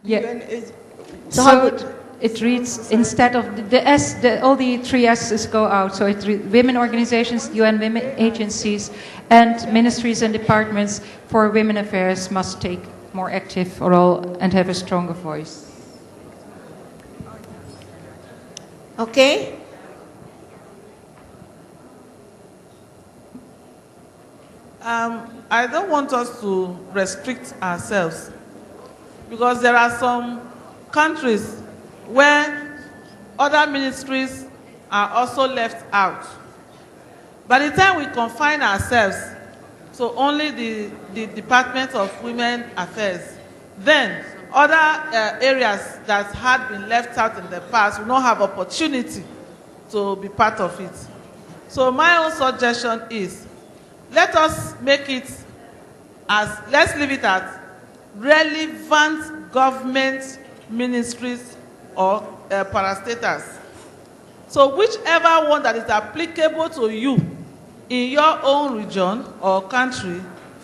Yeah. So how would it reads, instead of the S, all the three S's go out. So it women organizations, UN women agencies, and ministries and departments for women affairs must take more active role and have a stronger voice. okay? I don't want us to restrict ourselves because there are some countries where other ministries are also left out. By the time we confine ourselves to only the Department of Women Affairs, then other areas that had been left out in the past will not have opportunity to be part of it. So my own suggestion is, let us make it let's leave it at relevant government ministries or parastatals. So whichever one that is applicable to you in your own region or country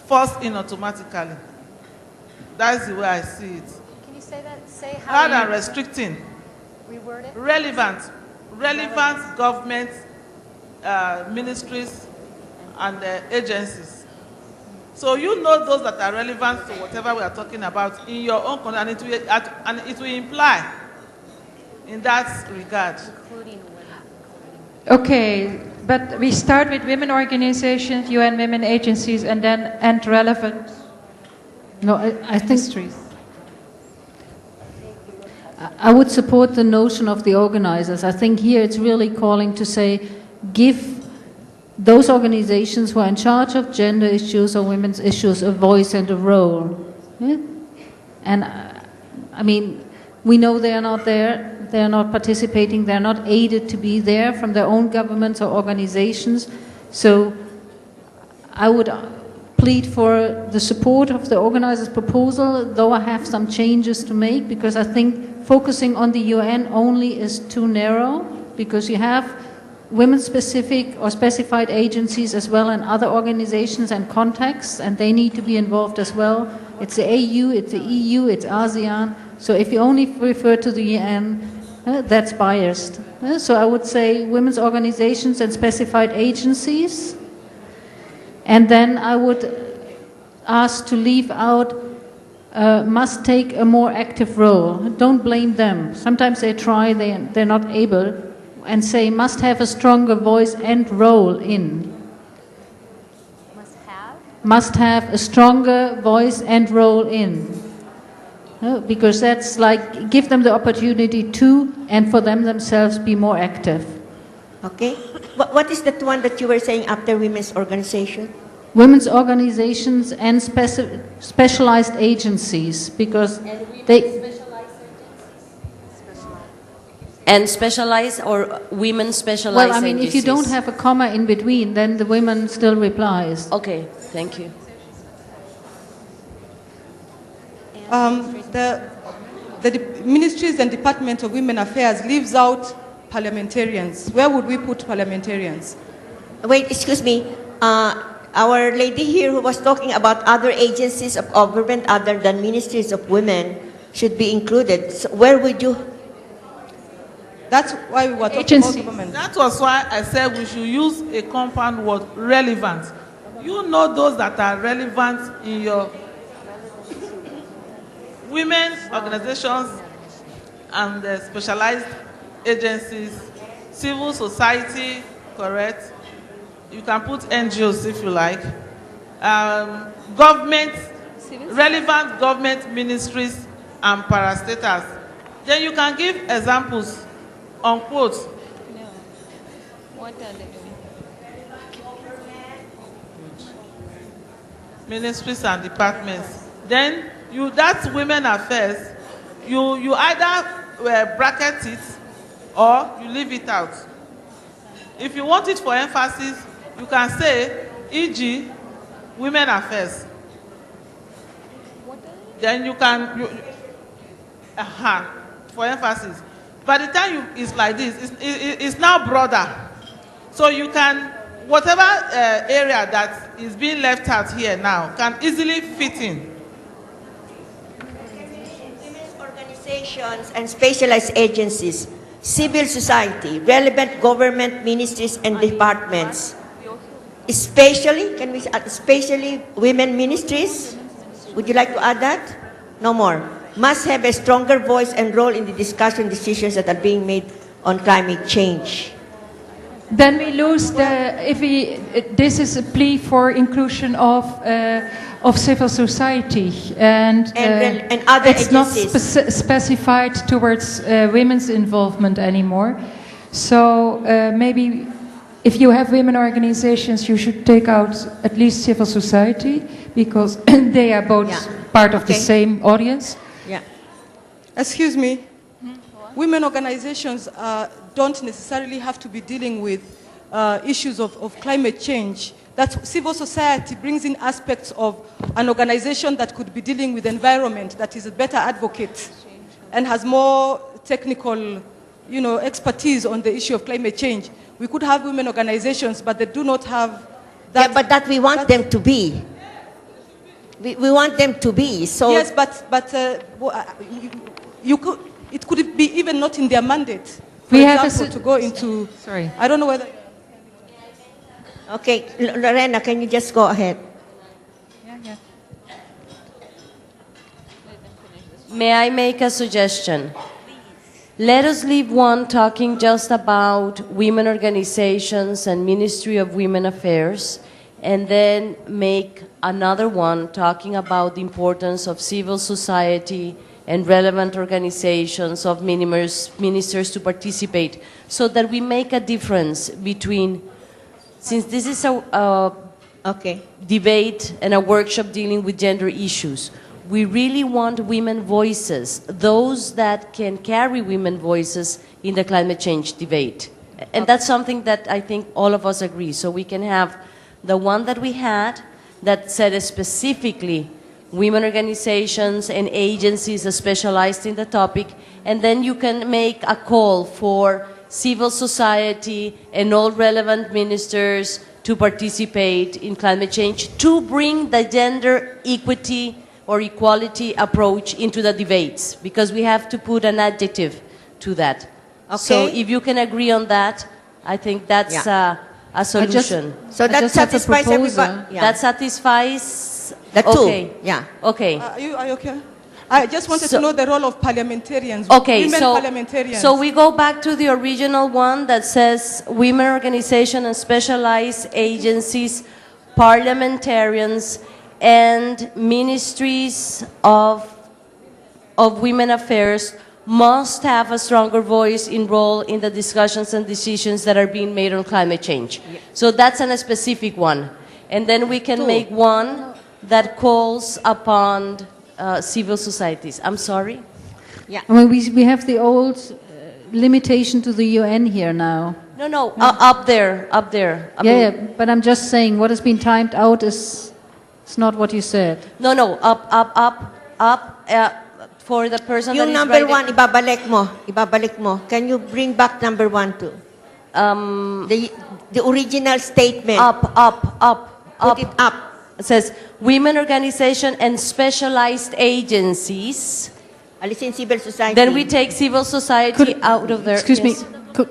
falls in automatically. That's the way I see it. Can you say that? Say how Rather than restricting. reword it? Relevant government ministries and agencies. So you know those that are relevant to whatever we are talking about in your own country, and it will imply in that regard. Including women. Okay, but we start with women organizations, UN women agencies, and then end relevant No, I think ministries. I would support the notion of the organizers. I think here it's really calling to say, give those organizations who are in charge of gender issues or women's issues a voice and a role. Yeah? And I mean, we know they are not there, they are not participating, they are not aided to be there from their own governments or organizations. So I would plead for the support of the organizers' proposal, though I have some changes to make, because I think focusing on the UN only is too narrow, because you have women-specific or specified agencies as well and other organizations and contexts, and they need to be involved as well. It's the AU, it's the EU, it's ASEAN. So if you only refer to the UN, that's biased. So I would say women's organizations and specified agencies. And then I would ask to leave out must take a more active role. Don't blame them. Sometimes they try, they're not able. And say must have a stronger voice and role in. Must have a stronger voice and role in. Because that's like, give them the opportunity to, and for them themselves, be more active. Okay. What is that one that you were saying after women's organization? Women's organizations and specialized agencies, because they... And specialized or women specialized Well, I mean, agencies? if you don't have a comma in between, then the women still replies. Okay, thank you. The ministries and Department of Women Affairs leaves out parliamentarians. Where would we put parliamentarians? Wait, excuse me. Our lady here who was talking about other agencies of government other than ministries of women should be included. So where would you? That's why we were talking about government. That was why I said we should use a compound word, relevant. You know those that are relevant in your women's organizations and specialized agencies, civil society, correct? You can put NGOs if you like. Government, relevant government ministries and parastatals. Then you can give examples, unquote. No. What are they doing? Ministries and departments. Then that's women affairs. You either bracket it or you leave it out. If you want it for emphasis, you can say, e.g., women affairs. Then you can, for emphasis. By the time it's like this, it's now broader. So you can, whatever area that is being left out here now can easily fit in. organizations and specialized agencies, civil society, relevant government ministries and departments, especially, can we add, especially women ministries? Would you like to add that? No more. Must have a stronger voice and role in the discussion decisions that are being made on climate change. Then we lose this is a plea for inclusion of civil society and other it's not agencies. specified towards women's involvement anymore. So maybe if you have women organizations, you should take out at least civil society because they are both part of the same audience. Yeah. Excuse me. Women organizations don't necessarily have to be dealing with issues of climate change. That civil society brings in aspects of an organization that could be dealing with environment, that is a better advocate and has more technical, expertise on the issue of climate change. We could have women organizations, but they do not have that. Yeah, but that we want them to be. We want them to be. So yes, but you could. It could be even not in their mandate. For example, to go into. Sorry. I don't know whether. Okay, Lorena, can you just go ahead? May I make a suggestion? Let us leave one talking just about women organizations and Ministry of Women Affairs, and then make another one talking about the importance of civil society and relevant organizations of ministers to participate, so that we make a difference between, since this is a debate and a workshop dealing with gender issues, we really want women voices, those that can carry women voices in the climate change debate. And that's something that I think all of us agree. So we can have the one that we had that said specifically women organizations and agencies specialized in the topic, and then you can make a call for civil society and all relevant ministers to participate in climate change to bring the gender equity or equality approach into the debates, because we have to put an adjective to that. Okay. So if you can agree on that, I think that's a solution. So that satisfies everybody. That satisfies the two. Okay. Yeah. Okay. Are you okay? I just wanted to know the role of parliamentarians. Okay, women so, parliamentarians. so we go back to the original one that says women organizations and specialized agencies, parliamentarians, and ministries of women affairs must have a stronger voice in role in the discussions and decisions that are being made on climate change. Yeah. So that's a specific one. And then we can make one that calls upon civil societies. I'm sorry? Yeah. I mean, we have the old limitation to the UN here now. No, up there. I mean, Yeah, but I'm just saying what has been timed out is not what you said. No, up, for the person that Yung is number writing. one, ibabalik mo. Can you bring back number one too? The original statement. Put it up. It says, women organization and specialized agencies. Alisin civil society. Then we take civil society out of there. Excuse Yes. me.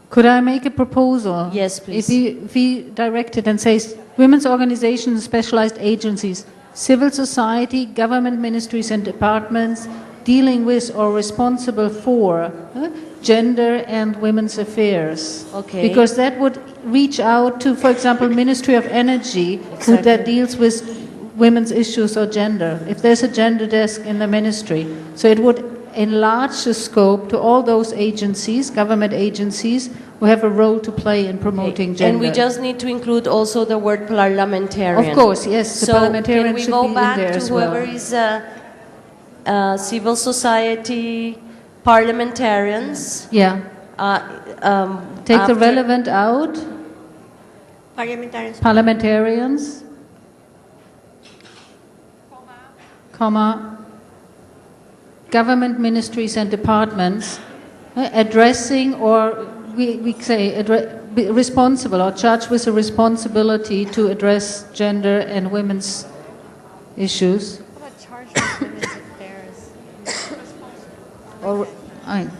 Could I make a proposal? Yes, please. If we direct it and says women's organizations, specialized agencies, civil society, government ministries and departments dealing with or responsible for gender and women's affairs. Okay. Because that would reach out to, for example, Ministry of Energy, who that deals with women's issues or gender. If there's a gender desk in the ministry, so it would enlarge the scope to all those agencies, government agencies, who have a role to play in promoting gender. And we just need to include also the word parliamentarian. Of course, yes, the So parliamentarian can we should go be back in there to as well. whoever is civil society, parliamentarians? Yeah. Take the after- relevant out, Parliamentarians. parliamentarians, comma, government ministries and departments, addressing or we say responsible or charged with a responsibility to address gender and women's issues. How about charged with women's affairs? or, I mean,